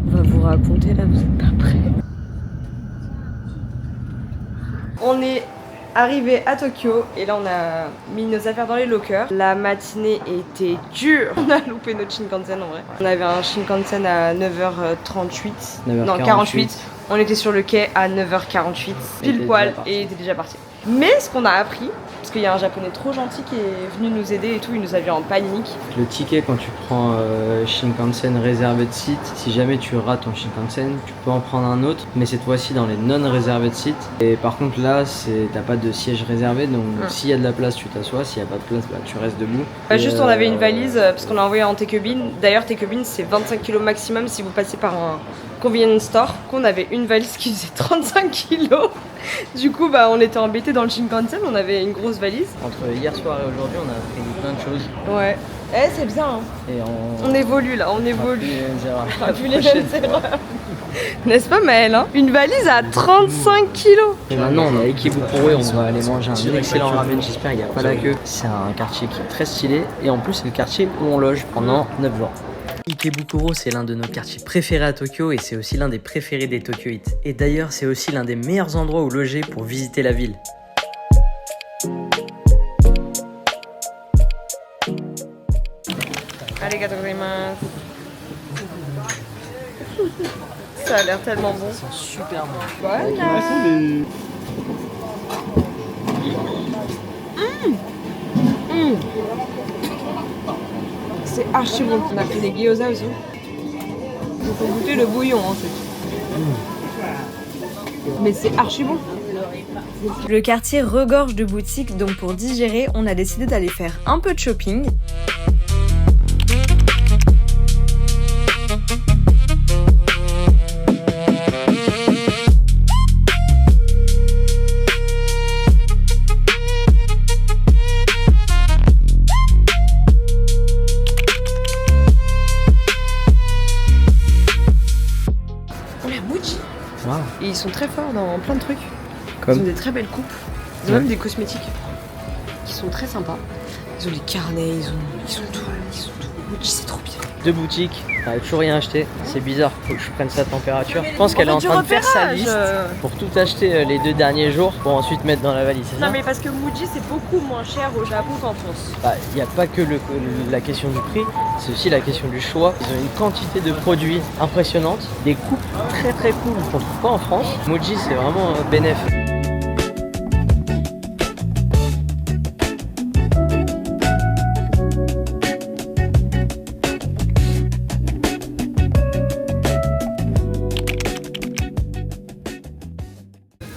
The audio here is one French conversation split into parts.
On va vous raconter là, vous êtes pas prêts. On est arrivé à Tokyo et là on a mis nos affaires dans les lockers. La matinée était dure. On a loupé notre Shinkansen en vrai. On avait un Shinkansen à 9h38. 9h48. Non, 48. On était sur le quai à 9h48. Pile poil et il était déjà parti. Mais ce qu'on a appris, parce qu'il y a un japonais trop gentil qui est venu nous aider et tout, il nous a vu en panique. Le ticket quand tu prends Shinkansen réservé de site, si jamais tu rates ton Shinkansen, tu peux en prendre un autre, mais cette fois-ci dans les non réservés de site. Et par contre là, t'as pas de siège réservé, donc s'il y a de la place, tu t'assois, s'il y a pas de place, bah, tu restes debout. Juste on avait une valise parce qu'on l'a envoyé en Tekebin. D'ailleurs Tekebin c'est 25 kg maximum si vous passez par un convenience store. Qu'on avait une valise qui faisait 35 kg. Du coup bah on était embêtés dans le Shinkansen, on avait une grosse valise. Entre hier soir et aujourd'hui, on a appris plein de choses. Ouais. Eh c'est bien hein. Et on évolue là, on évolue. On Plus les mêmes erreurs. N'est-ce pas Maëlle hein? Une valise à 35 kilos. Et maintenant on est à Ikebukuro et on va aller manger un excellent ramen, j'espère qu'il n'y a pas la queue. C'est un quartier qui est très stylé et en plus c'est le quartier où on loge pendant 9 jours. Ikebukuro, c'est l'un de nos quartiers préférés à Tokyo et c'est aussi l'un des préférés des Tokyoites. Et d'ailleurs, c'est aussi l'un des meilleurs endroits où loger pour visiter la ville. Arigatou gozaimasu. Ça a l'air tellement bon. C'est super bon. Voilà. C'est archi bon. On a pris des gyoza aussi. Il faut goûter le bouillon en fait. Mais c'est archi bon. Le quartier regorge de boutiques, donc pour digérer, on a décidé d'aller faire un peu de shopping. Wow. Et ils sont très forts dans plein de trucs. Comme Ils ont des très belles coupes. Ils ont même des cosmétiques qui sont très sympas. Ils ont des carnets, ils sont tout. Muji, c'est trop bien. deux boutiques, t'avais toujours rien acheté. C'est bizarre, faut que je prenne sa température. Je pense qu'elle est en train de faire sa liste pour tout acheter les 2 derniers jours pour ensuite mettre dans la valise, c'est ça? Non mais parce que Muji c'est beaucoup moins cher au Japon qu'en France. Bah, il n'y a pas que la question du prix, c'est aussi la question du choix. Ils ont une quantité de produits impressionnante, des coupes très très cool qu'on trouve pas en France. Muji c'est vraiment bénéf.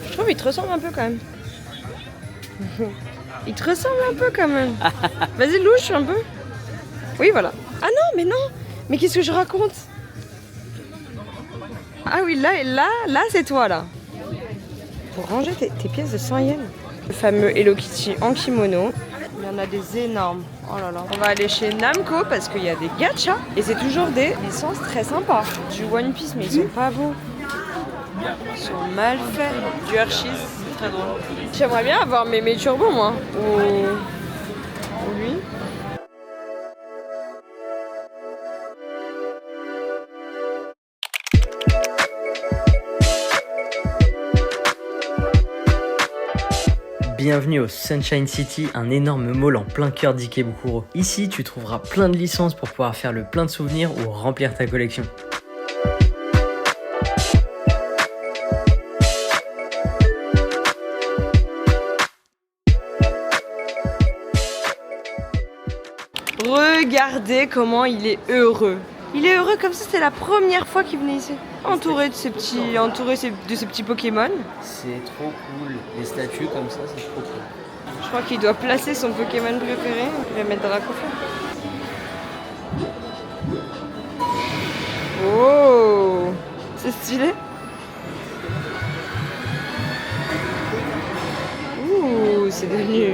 Je trouve qu'il te ressemble un peu quand même. Il te ressemble un peu quand même. Vas-y louche un peu. Oui voilà. Ah non mais non. Mais qu'est-ce que je raconte? Ah oui là c'est toi là. Pour ranger tes pièces de 100 yens. Le fameux Hello Kitty en kimono. Il y en a des énormes. Oh là là. On va aller chez Namco parce qu'il y a des gachas. Et c'est toujours des licences très sympas. Du One Piece mais ils sont pas beaux. Ils sont mal faits. Du Hershey's, c'est très drôle. J'aimerais bien avoir mes turbos moi. Ou lui. Bienvenue au Sunshine City, un énorme mall en plein cœur d'Ikebukuro. Ici, tu trouveras plein de licences pour pouvoir faire le plein de souvenirs ou remplir ta collection. Regardez comment il est heureux. Il est heureux comme si c'était la première fois qu'il venait ici. Entouré de ces petits Pokémon. C'est trop cool. Les statues comme ça, c'est trop cool. Je crois qu'il doit placer son Pokémon préféré. Il va mettre dans la coiffure. Oh, c'est stylé. Ouh, c'est devenu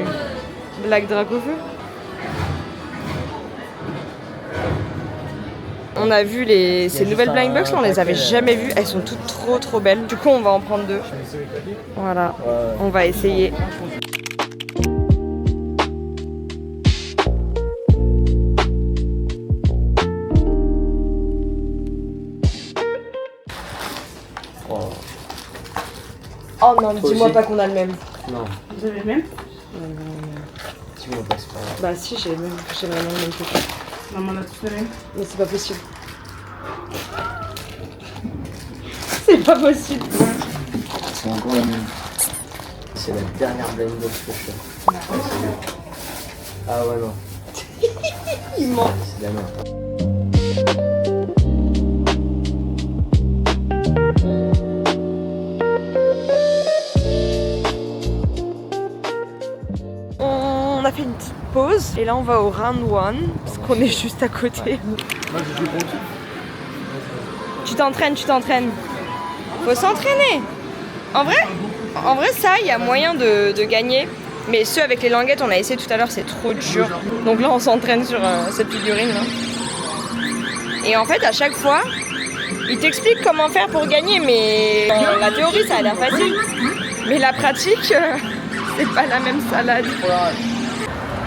Black Dracofeu. On a vu ces nouvelles blind box, là, on les avait jamais vues. Elles sont toutes trop belles. Du coup, on va en prendre 2. Voilà, on va essayer. Oh non, dis-moi pas qu'on a le même. Non. Vous avez le même? Dis-moi pas, c'est pas grave. Bah si, j'ai vraiment le même que toi. Maman, on a tous le même. Mais c'est pas possible. C'est pas possible. C'est encore la même. C'est la dernière blind box que je fais. Ah ouais, non. Il ment. C'est la même. On a fait une petite pause et là on va au round 1 parce qu'on est juste à côté. Moi, je joue bon. Tu t'entraînes. Faut s'entraîner. En vrai, ça, il y a moyen de gagner. Mais ceux avec les languettes, on a essayé tout à l'heure, c'est trop dur. Donc là, on s'entraîne sur cette figurine là. Et en fait, à chaque fois, il t'explique comment faire pour gagner. Mais la théorie, ça a l'air facile. Mais la pratique, c'est pas la même salade.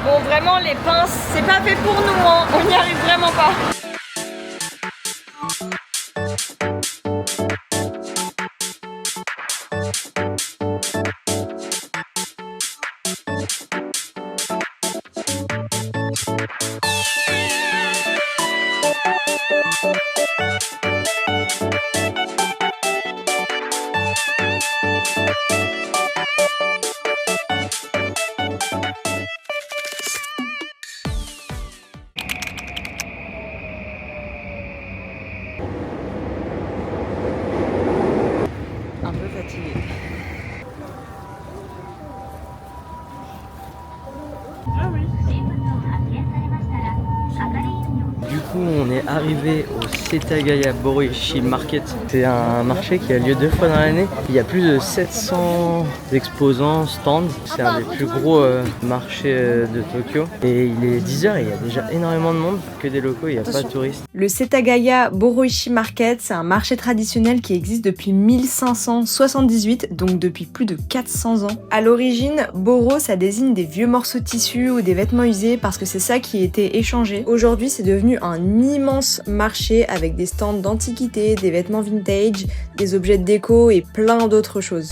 Bon, vraiment, les pinces, c'est pas fait pour nous, hein. On n'y arrive vraiment pas. Un peu fatigué. Du coup, on est arrivé au Setagaya Boroishi Market. C'est un marché qui a lieu 2 fois dans l'année. Il y a plus de 700 exposants, stands. C'est un des plus gros marchés de Tokyo. Et il est 10h et il y a déjà énormément de monde. Que des locaux, il n'y a pas de touristes. Le Setagaya Boroishi Market, c'est un marché traditionnel qui existe depuis 1578, donc depuis plus de 400 ans. À l'origine, Boro, ça désigne des vieux morceaux de tissu ou des vêtements usés parce que c'est ça qui était échangé. Aujourd'hui, c'est devenu un immense marché avec des stands d'antiquités, des vêtements vintage, des objets de déco et plein d'autres choses.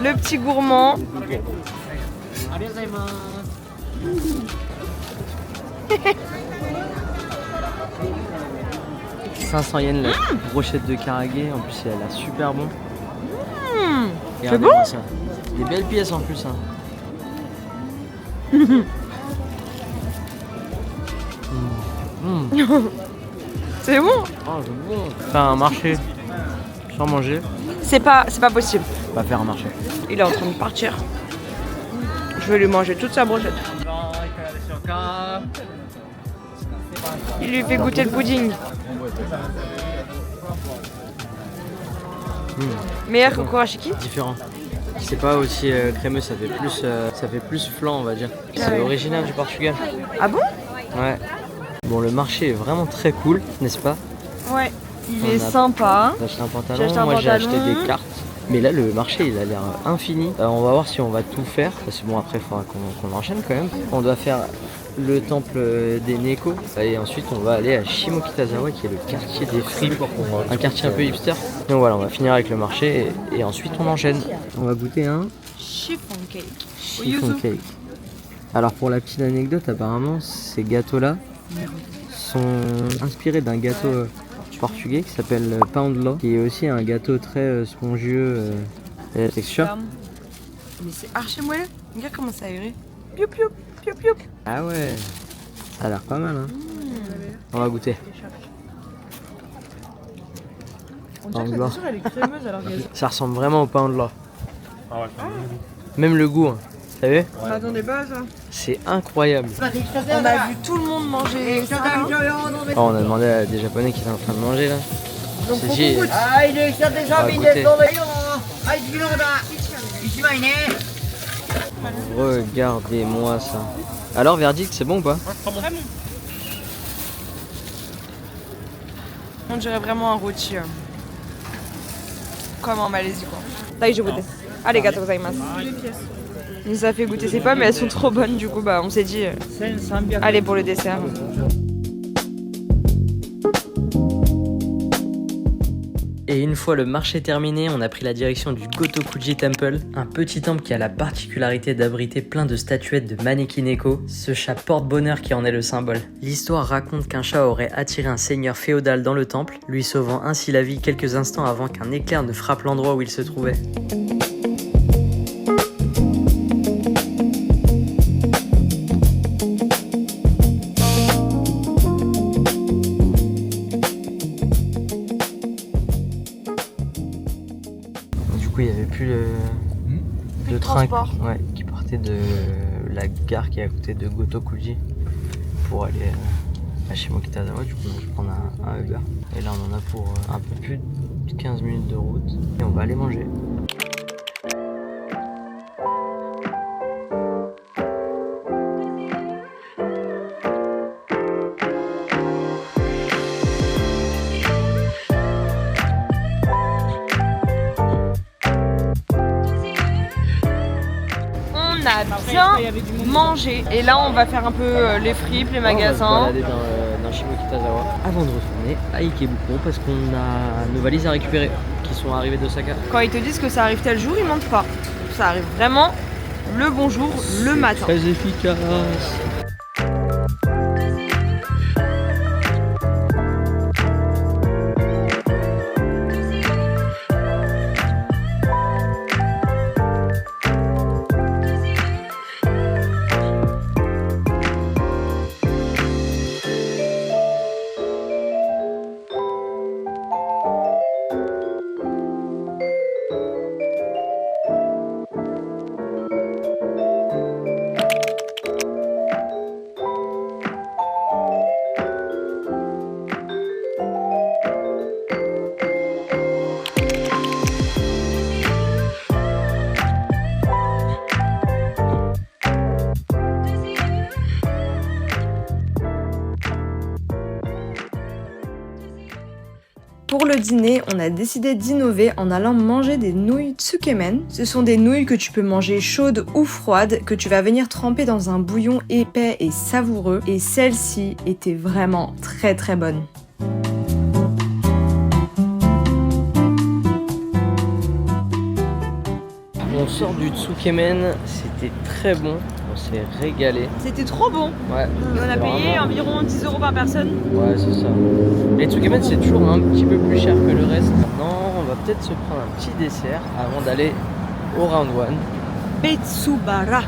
Le petit gourmand. 500 yens la brochette de karage, en plus elle a l'air super bon. C'est bon? Ça. Des belles pièces en plus. Hein. C'est bon? Oh, c'est bon. Faire un marché sans manger, C'est pas possible. pas faire un marché. Il est en train de partir. Je vais lui manger toute sa brochette. Il lui fait goûter le pudding. Meilleur que Kurashiki? Différent. C'est pas aussi crémeux, ça fait plus flan on va dire. C'est originaire du Portugal. Ah bon? Ouais. Bon, le marché est vraiment très cool, n'est-ce pas? Ouais. Il On est a- sympa. J'ai acheté un J'ai pantalon, acheté un moi j'ai acheté pantalon. des cartes. Mais là le marché il a l'air infini. On va voir si on va tout faire. Parce que bon après il faudra qu'on enchaîne quand même. On doit faire le temple des Neko. Et ensuite on va aller à Shimokitazawa qui est le quartier des fripes. Un quartier un peu hipster. Donc voilà, on va finir avec le marché et ensuite on enchaîne. On va goûter un Chiffon cake. chiffon cake. Alors pour la petite anecdote, apparemment ces gâteaux là sont inspirés d'un gâteau portugais qui s'appelle Poundlo, qui est aussi un gâteau très spongieux et la texture. Mais c'est archi moelleux. Regarde comment ça aéré. Piou piou, piou piou. Ah ouais, ça a l'air pas mal hein. On va goûter. On dirait que la texture elle est crémeuse alors qu'elle. Ça ressemble vraiment au Poundlo. Même le goût, hein. T'as vu? On m'attendait pas ça. C'est incroyable. On a vu tout le monde manger ça. Oh, on a demandé à des japonais qui étaient en train de manger là. C'est dit. Regardez-moi ça. Alors, verdict, c'est bon ou pas? On dirait vraiment un rôti. Comme en Malaisie quoi. Taï, je goûte. Allez, gâteau gozaimasu. Il nous a fait goûter ces pommes mais elles sont trop bonnes du coup bah on s'est dit allez pour le dessert. Et une fois le marché terminé, on a pris la direction du Gotokuji Temple, un petit temple qui a la particularité d'abriter plein de statuettes de Maneki Neko, ce chat porte-bonheur qui en est le symbole. L'histoire raconte qu'un chat aurait attiré un seigneur féodal dans le temple, lui sauvant ainsi la vie quelques instants avant qu'un éclair ne frappe l'endroit où il se trouvait. Il n'y avait plus de train qui partait de la gare qui est à côté de Gotokuji pour aller à Shimokitazawa. Du coup, on va prendre un Uber. Et là, on en a pour un peu plus de 15 minutes de route. Et on va aller manger. On a bien mangé et là on va faire un peu les fripes, les magasins. On va se balader dans Shimokitazawa avant de retourner à Ikebukuro parce qu'on a nos valises à récupérer qui sont arrivées d'Osaka. Quand ils te disent que ça arrive tel jour, ils mentent pas. Ça arrive vraiment le bon jour, le matin. Très efficace. Pour le dîner, on a décidé d'innover en allant manger des nouilles tsukemen. Ce sont des nouilles que tu peux manger chaudes ou froides, que tu vas venir tremper dans un bouillon épais et savoureux. Et celle-ci était vraiment très très bonne. On sort du Tsukemen, c'était très bon, on s'est régalé. C'était trop bon. Ouais. On a payé environ 10 € par personne. Ouais, c'est ça. Les Tsukemen, c'est toujours un petit peu plus cher que le reste. Maintenant, on va peut-être se prendre un petit dessert avant d'aller au round one. Betsubara.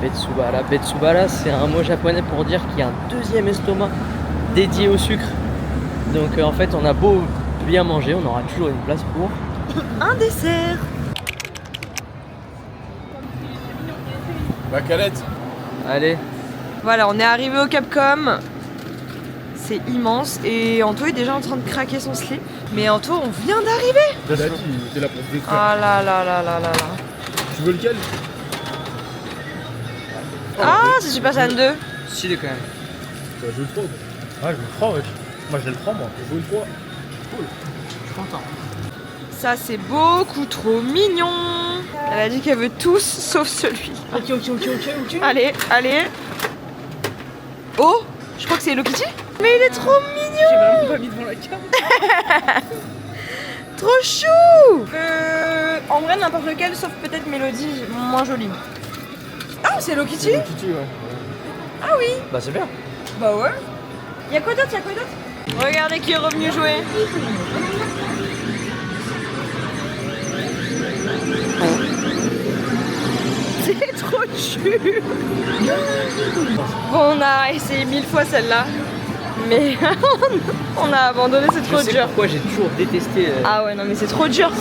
Betsubara. Betsubara, c'est un mot japonais pour dire qu'il y a un deuxième estomac dédié au sucre. Donc en fait, on a beau bien manger, on aura toujours une place pour un dessert. La calette. Allez. Voilà, on est arrivé au Capcom. C'est immense et Anto est déjà en train de craquer son slip. Mais Anto, on vient d'arriver. T'es là pour se détruire. Ah là là là là là là. Tu veux lequel? Ah, c'est Super Saiyan 2. Stylé quand même. Je veux le 3. Ah, je veux le 3, wesh. Moi, je le prends, moi. Je veux le 3. Cool. Je suis content. Ça, c'est beaucoup trop mignon. Elle a dit qu'elle veut tous sauf celui. Ok. Allez, allez. Oh, je crois que c'est Hello Kitty. Mais il est trop mignon. J'ai vraiment pas mis devant la carte. Trop chou. En vrai, n'importe lequel sauf peut-être Mélodie, moins jolie. Ah, c'est Hello Kitty. Hello Kitty, ouais. Ah oui. Bah c'est bien. Bah ouais. Y'a quoi d'autre? Regardez qui est revenu jouer. C'est trop chou. Bon, on a essayé 1000 fois celle-là, mais on a abandonné, c'est trop Je sais dur. pourquoi j'ai toujours détesté. Ah ouais, non mais c'est trop dur.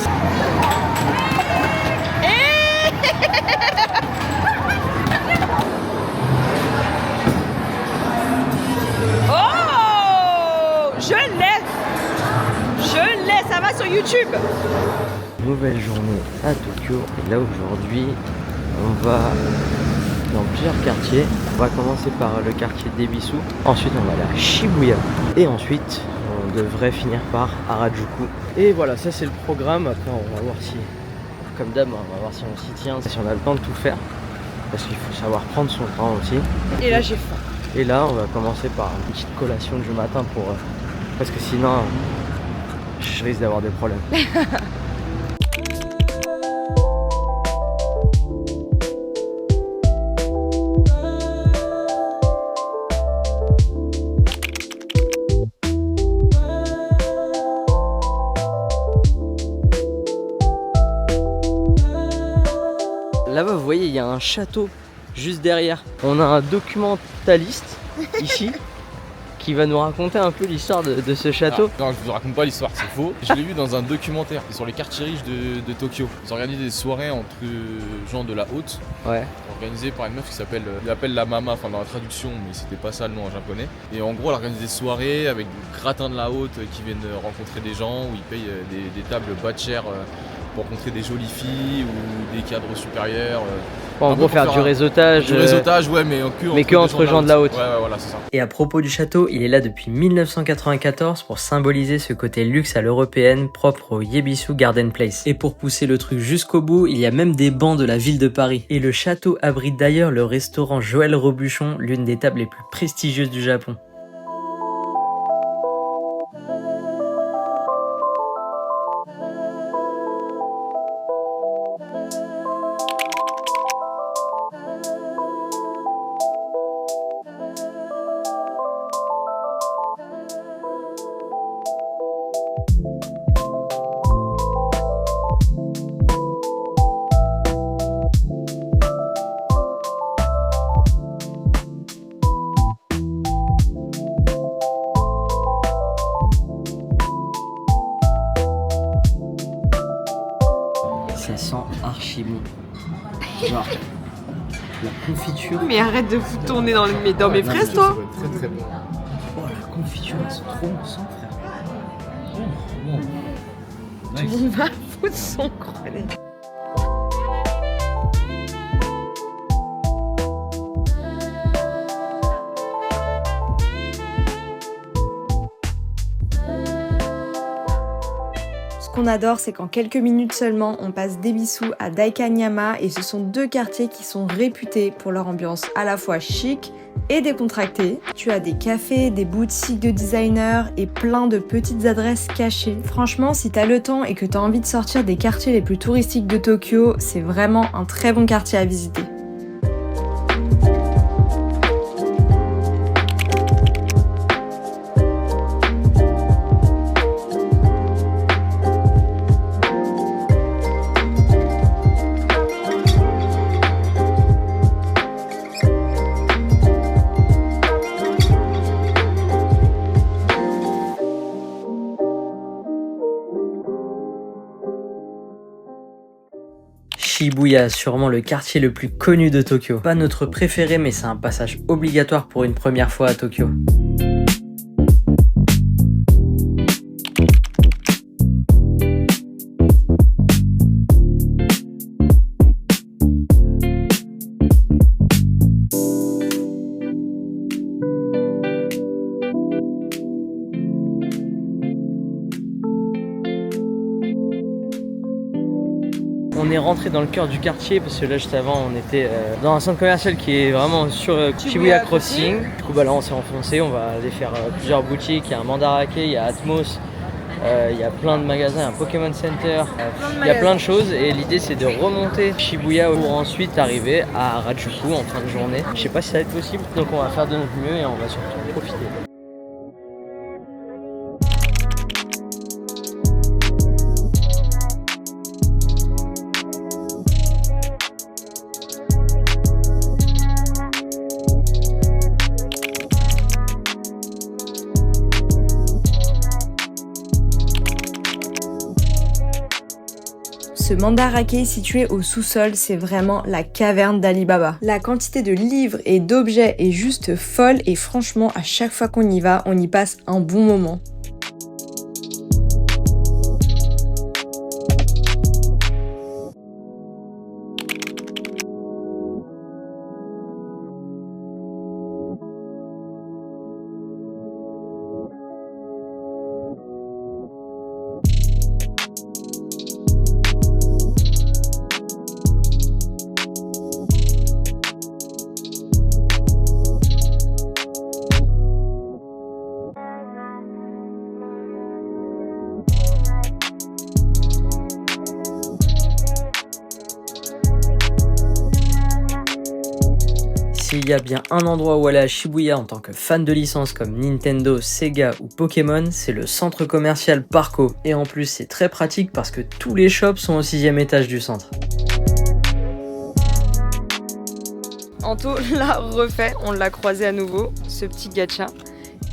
Oh, je l'ai. ça va sur YouTube. Nouvelle journée à Tokyo. Et là aujourd'hui, on va dans plusieurs quartiers. On va commencer par le quartier d'Ebisu. Ensuite, on va aller à Shibuya. Et ensuite, on devrait finir par Harajuku. Et voilà, ça c'est le programme. Après, on va voir si, comme d'hab, on va voir si on s'y tient, si on a le temps de tout faire. Parce qu'il faut savoir prendre son temps aussi. Et là, j'ai faim. Et là, on va commencer par une petite collation du matin pour... parce que sinon, je risque d'avoir des problèmes. Là-bas, vous voyez, il y a un château juste derrière. On a un documentaliste ici qui va nous raconter un peu l'histoire de ce château. Non, je vous raconte pas l'histoire, c'est faux. Je l'ai vu dans un documentaire sur les quartiers riches de Tokyo. Ils organisent des soirées entre gens de la haute, Ouais. organisées par une meuf qui s'appelle, il appelle la mama, enfin dans la traduction, mais c'était pas ça le nom en japonais. Et en gros, elle organise des soirées avec des gratins de la haute qui viennent rencontrer des gens, où ils payent des tables bas de cher pour rencontrer des jolies filles ou des cadres supérieurs. En gros, faire du réseautage. Du réseautage, ouais, mais que entre gens de la haute. Ouais, voilà, c'est ça. Et à propos du château, il est là depuis 1994 pour symboliser ce côté luxe à l'européenne propre au Ebisu Garden Place. Et pour pousser le truc jusqu'au bout, il y a même des bancs de la ville de Paris. Et le château abrite d'ailleurs le restaurant Joël Robuchon, l'une des tables les plus prestigieuses du Japon. Ça sent archi bon. Genre, la confiture. Mais arrête de vous tourner dans mes fraises, toi. Très très bon. Oh, la confiture, elle sent trop bon sang, frère. Tout le monde va foutre son crâne. Ce qu'on adore, c'est qu'en quelques minutes seulement, on passe d'Ebisu à Daikanyama et ce sont deux quartiers qui sont réputés pour leur ambiance à la fois chic et décontractée. Tu as des cafés, des boutiques de designers et plein de petites adresses cachées. Franchement, si t'as le temps et que t'as envie de sortir des quartiers les plus touristiques de Tokyo, c'est vraiment un très bon quartier à visiter. Shibuya, sûrement le quartier le plus connu de Tokyo. Pas notre préféré, mais c'est un passage obligatoire pour une première fois à Tokyo. On est rentré dans le cœur du quartier parce que là juste avant on était dans un centre commercial qui est vraiment sur Shibuya Crossing. Du coup bah là on s'est enfoncé, on va aller faire plusieurs boutiques, il y a un Mandarake, il y a Atmos, il y a plein de magasins, un Pokémon Center, il y a plein de choses et l'idée c'est de remonter Shibuya pour ensuite arriver à Harajuku en fin de journée. Je sais pas si ça va être possible donc on va faire de notre mieux et on va surtout profiter. Ce Mandarake situé au sous-sol, c'est vraiment la caverne d'Ali Baba. La quantité de livres et d'objets est juste folle et franchement, à chaque fois qu'on y va, on y passe un bon moment. S'il y a bien un endroit où aller à Shibuya en tant que fan de licence comme Nintendo, Sega ou Pokémon, c'est le centre commercial Parco. Et en plus c'est très pratique parce que tous les shops sont au 6e étage du centre. Anto l'a refait, on l'a croisé à nouveau, ce petit gacha.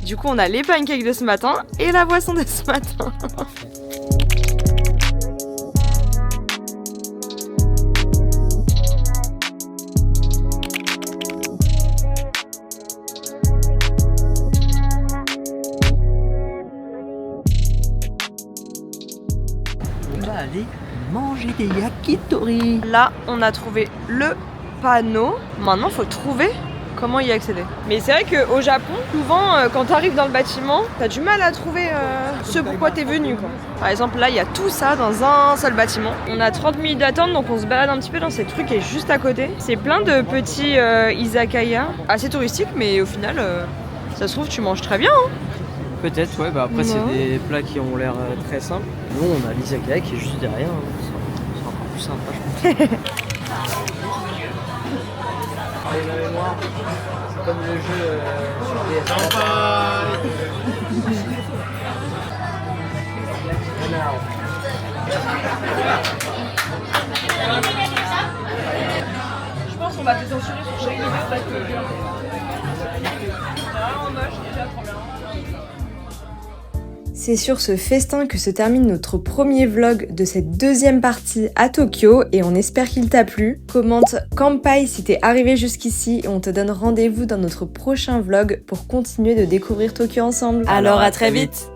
Du coup on a les pancakes de ce matin et la boisson de ce matin. On va aller manger des yakitori. Là on a trouvé le panneau. Maintenant faut trouver comment y accéder. Mais c'est vrai qu'au Japon, souvent quand t'arrives dans le bâtiment, t'as du mal à trouver ce pourquoi t'es venu quoi. Par exemple là il y a tout ça dans un seul bâtiment. On a 30 minutes d'attente donc on se balade un petit peu dans ces trucs qui est juste à côté. C'est plein de petits izakaya, assez touristiques mais au final ça se trouve tu manges très bien hein. Peut-être, ouais, bah après Ouais. c'est des plats qui ont l'air très simples. Nous on a l'izakaya qui est juste derrière, c'est encore plus sympa je pense. Allez, la mémoire, c'est comme le jeu sur DS. Je pense qu'on va te censurer sur chaque vidéo parce que c'est vraiment moche déjà trop bien. C'est sur ce festin que se termine notre premier vlog de cette deuxième partie à Tokyo et on espère qu'il t'a plu. Commente Kampai si t'es arrivé jusqu'ici et on te donne rendez-vous dans notre prochain vlog pour continuer de découvrir Tokyo ensemble. Alors à très vite.